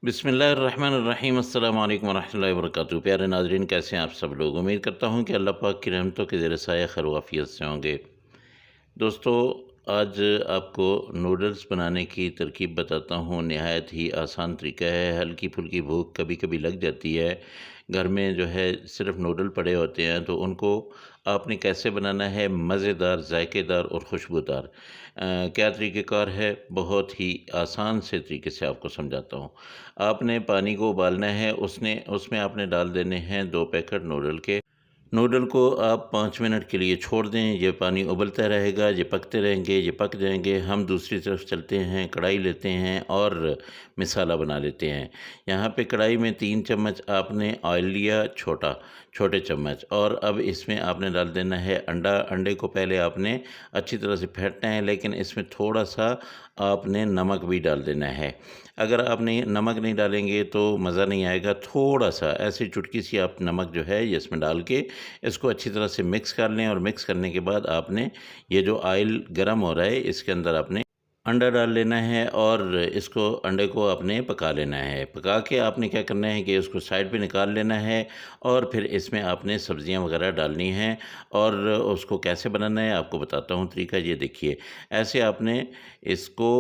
बिस्मिल्लाहिर्रहमानिर्रहीम अस्सलाम वालेकुम वरहमतुल्लाहि वबरकातुहू। प्यारे नाज़रीन, कैसे हैं आप सब लोग। उम्मीद करता हूँ कि अल्लाह पाक की रहमतों के ज़ेर साया खैर व आफ़ियत से होंगे। दोस्तों, आज आपको नूडल्स बनाने की तरकीब बताता हूँ। नहायत ही आसान तरीका है। हल्की-फुल्की भूख कभी कभी लग जाती है, घर में जो है सिर्फ नूडल पड़े होते हैं, तो उनको आपने कैसे बनाना है मज़ेदार, जायकेदार और खुशबूदार। क्या तरीक़ेकार है, बहुत ही आसान से तरीके से आपको समझाता हूँ। आपने पानी को उबालना है, उसमें आपने डाल देने हैं 2 पैकेट नूडल के। नूडल को आप 5 मिनट के लिए छोड़ दें, ये पानी उबलता रहेगा, ये पकते रहेंगे, ये पक जाएँगे। हम दूसरी तरफ चलते हैं, कढ़ाई लेते हैं और मसाला बना लेते हैं। यहाँ पे कढ़ाई में 3 चम्मच आपने ऑयल लिया, छोटे चम्मच, और अब इसमें आपने डाल देना है अंडा। अंडे को पहले आपने अच्छी तरह से फेंटना है, लेकिन इसमें थोड़ा-सा आपने नमक भी डाल देना है। अगर आप नमक नहीं डालेंगे तो मज़ा नहीं आएगा। थोड़ा-सा ऐसी चुटकी सी आप नमक जो है ये इसमें डाल के इसको अच्छी तरह से मिक्स कर लें, और मिक्स करने के बाद आपने ये जो ऑयल गरम हो रहा है इसके अंदर आपने अंडा डाल लेना है, और इसको अंडे को आपने पका लेना है। पका के आपने क्या करना है कि उसको साइड पे निकाल लेना है, और फिर इसमें आपने सब्जियां वगैरह डालनी हैं। और उसको कैसे बनाना है आपको बताता हूँ तरीका। ये देखिए, ऐसे आपने इसको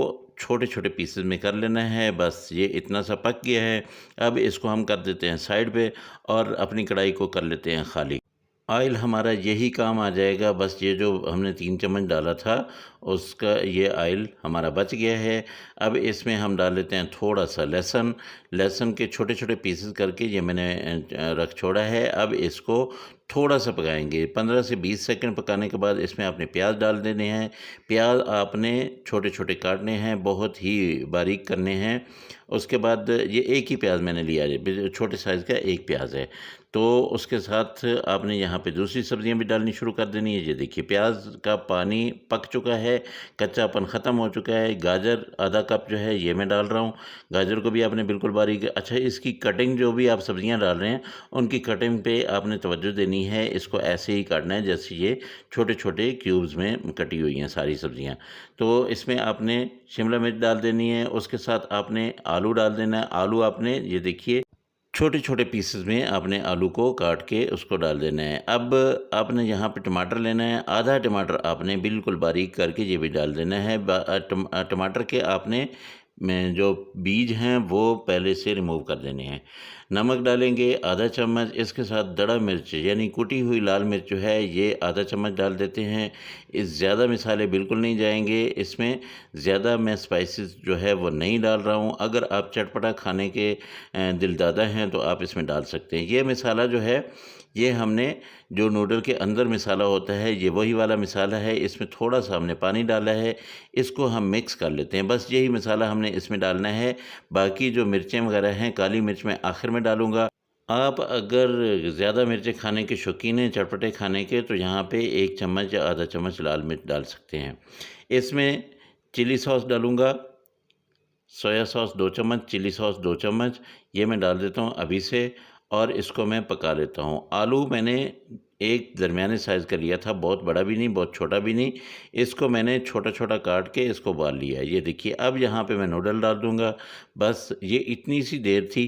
छोटे-छोटे पीसेस में कर लेना है। बस ये इतना सा पक गया है। अब इसको हम कर देते हैं साइड पे, और अपनी कढ़ाई को कर लेते हैं खाली। ऑयल हमारा यही काम आ जाएगा। बस ये जो हमने 3 चम्मच डाला था, उसका ये ऑयल हमारा बच गया है। अब इसमें हम डाल लेते हैं थोड़ा-सा लहसुन। लहसुन के छोटे-छोटे पीसेस करके ये मैंने रख छोड़ा है। अब इसको थोड़ा-सा पकाएँगे, 15 से 20 सेकंड पकाने के बाद इसमें आपने प्याज डाल देने हैं। प्याज आपने छोटे-छोटे काटने हैं, बहुत ही बारीक करने हैं। उसके बाद ये एक ही प्याज मैंने लिया है, छोटे साइज़ का एक प्याज है। तो उसके साथ आपने यहाँ पे दूसरी सब्जियाँ भी डालनी शुरू कर देनी है। ये देखिए, प्याज का पानी पक चुका है, कच्चापन ख़त्म हो चुका है। गाजर आधा कप जो है ये मैं डाल रहा हूँ। गाजर को भी आपने बिल्कुल बारीक, अच्छा, इसकी कटिंग, जो भी आप सब्जियाँ डाल रहे हैं उनकी कटिंग पे आपने तवज्जो देनी है। इसको ऐसे ही काटना है जैसे ये छोटे-छोटे क्यूब्स में कटी हुई हैं सारी सब्जियाँ। तो इसमें आपने शिमला मिर्च डाल देनी है, उसके साथ आपने आलू डाल देना है। आलू आपने, ये देखिए, छोटे-छोटे पीसेस में आपने आलू को काट के उसको डाल देना है। अब आपने यहाँ पे टमाटर लेना है, आधा टमाटर आपने बिल्कुल बारीक करके ये भी डाल देना है। टमाटर के आपने में जो बीज हैं वो पहले से रिमूव कर देने हैं। नमक डालेंगे आधा चम्मच, इसके साथ दड़ा मिर्च यानी कुटी हुई लाल मिर्च जो है ये आधा चम्मच डाल देते हैं। इस ज़्यादा मसाले बिल्कुल नहीं जाएँगे इसमें, ज़्यादा मैं स्पाइसेस जो है वो नहीं डाल रहा हूँ। अगर आप चटपटा खाने के दिलदादा हैं तो आप इसमें डाल सकते हैं। ये मसाला जो है, ये हमने, जो नूडल के अंदर मसाला होता है ये वही वाला मसाला है। इसमें थोड़ा-सा हमने पानी डाला है, इसको हम मिक्स कर लेते हैं। बस यही मसाला हमने इसमें डालना है। बाकी जो मिर्चें वगैरह हैं, काली मिर्च मैं आखिर में डालूँगा। आप अगर ज़्यादा मिर्चें खाने के शौकीन हैं, चटपटे खाने के, तो यहाँ पे 1 चम्मच या आधा चम्मच लाल मिर्च डाल सकते हैं। इसमें चिली सॉस डालूँगा, सोया सॉस 2 चम्मच, चिली सॉस 2 चम्मच, ये मैं डाल देता हूँ अभी से, और इसको मैं पका लेता हूँ। आलू मैंने एक दरमियाने साइज़ का लिया था, बहुत बड़ा भी नहीं, बहुत छोटा भी नहीं। इसको मैंने छोटा-छोटा काट के इसको उबाल लिया है। ये देखिए, अब यहाँ पे मैं नूडल डाल दूँगा। बस ये इतनी सी देर थी।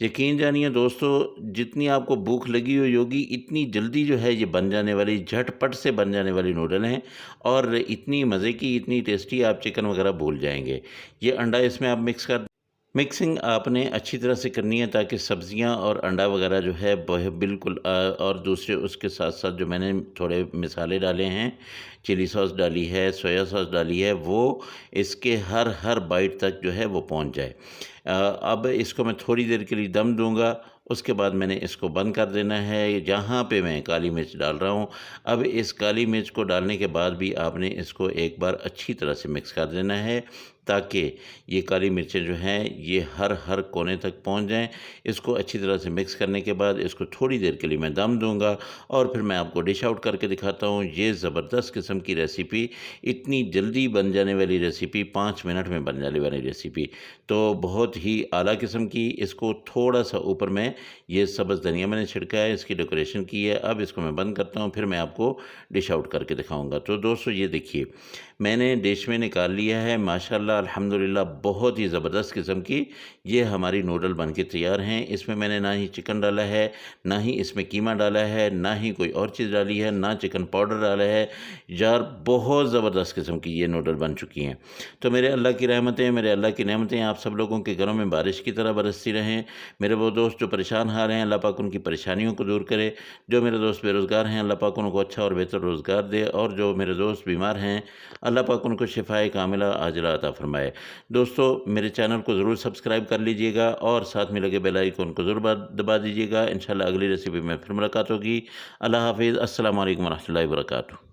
यकीन जानिए दोस्तों, जितनी आपको भूख लगी हुई होगी, इतनी जल्दी जो है ये बन जाने वाली, झटपट से बन जाने वाली नूडल हैं, और इतनी मज़े की, इतनी टेस्टी, आप चिकन वगैरह भूल जाएँगे। ये अंडा इसमें आप मिक्सिंग आपने अच्छी तरह से करनी है, ताकि सब्जियां और अंडा वगैरह जो है वह बिल्कुल और दूसरे उसके साथ साथ जो मैंने थोड़े मसाले डाले हैं, चिली सॉस डाली है, सोया सॉस डाली है, वो इसके हर हर बाइट तक जो है वो पहुंच जाए। अब इसको मैं थोड़ी देर के लिए दम दूंगा। उसके बाद मैंने इसको बंद कर देना है। जहाँ पे मैं काली मिर्च डाल रहा हूँ, अब इस काली मिर्च को डालने के बाद भी आपने इसको एक बार अच्छी तरह से मिक्स कर देना है, ताकि ये काली मिर्चें जो हैं ये हर हर कोने तक पहुंच जाएं। इसको अच्छी तरह से मिक्स करने के बाद इसको थोड़ी देर के लिए मैं दम दूंगा, और फिर मैं आपको डिश आउट करके दिखाता हूं। ये ज़बरदस्त किस्म की रेसिपी, इतनी जल्दी बन जाने वाली रेसिपी, 5 मिनट में बन जाने वाली रेसिपी, तो बहुत ही आला किस्म की। इसको थोड़ा सा ऊपर में ये सब्ज़ धनिया मैंने छिड़का है, इसकी डेकोरेशन की है। अब इसको मैं बंद करता हूँ, फिर मैं आपको डिश आउट करके दिखाऊँगा। तो दोस्तों, ये देखिए, मैंने डिश में निकाल लिया है। माशाल्लाह माशाल्लाह अल्हम्दुलिल्लाह बहुत ही ज़बरदस्त किस्म की ये हमारी नूडल बन के तैयार हैं। इसमें मैंने ना ही चिकन डाला है, ना ही इसमें कीमा डाला है, ना ही कोई और चीज़ डाली है, ना चिकन पाउडर डाला है। यार बहुत ज़बरदस्त किस्म की ये नूडल बन चुकी हैं। तो मेरे अल्लाह की रहमतें, मेरे अल्लाह की नेमतें आप सब लोगों के घरों में बारिश की तरह बरसती रहें। मेरे वो दोस्त जो परेशान हाल हैं, अल्लाह पाक उनकी परेशानियों को दूर करे। जो मेरे दोस्त बेरोज़गार हैं, अल्लाह पाक उनको अच्छा और बेहतर रोज़गार दे, और जो मेरे दोस्त बीमार हैं, अल्लाह पाक उनको शिफ़ाए कामिला आजिला अता फ़रमाए। दोस्तों मेरे चैनल को ज़रूर सब्सक्राइब कर लीजिएगा और साथ में लगे बेल आइकन को ज़रूर दबा दीजिएगा। इंशाल्लाह अगली रेसिपी में फिर मुलाकात होगी। अल्लाह हाफ़िज़। अस्सलामु अलैकुम व रहमतुल्लाहि व बरकातुहू।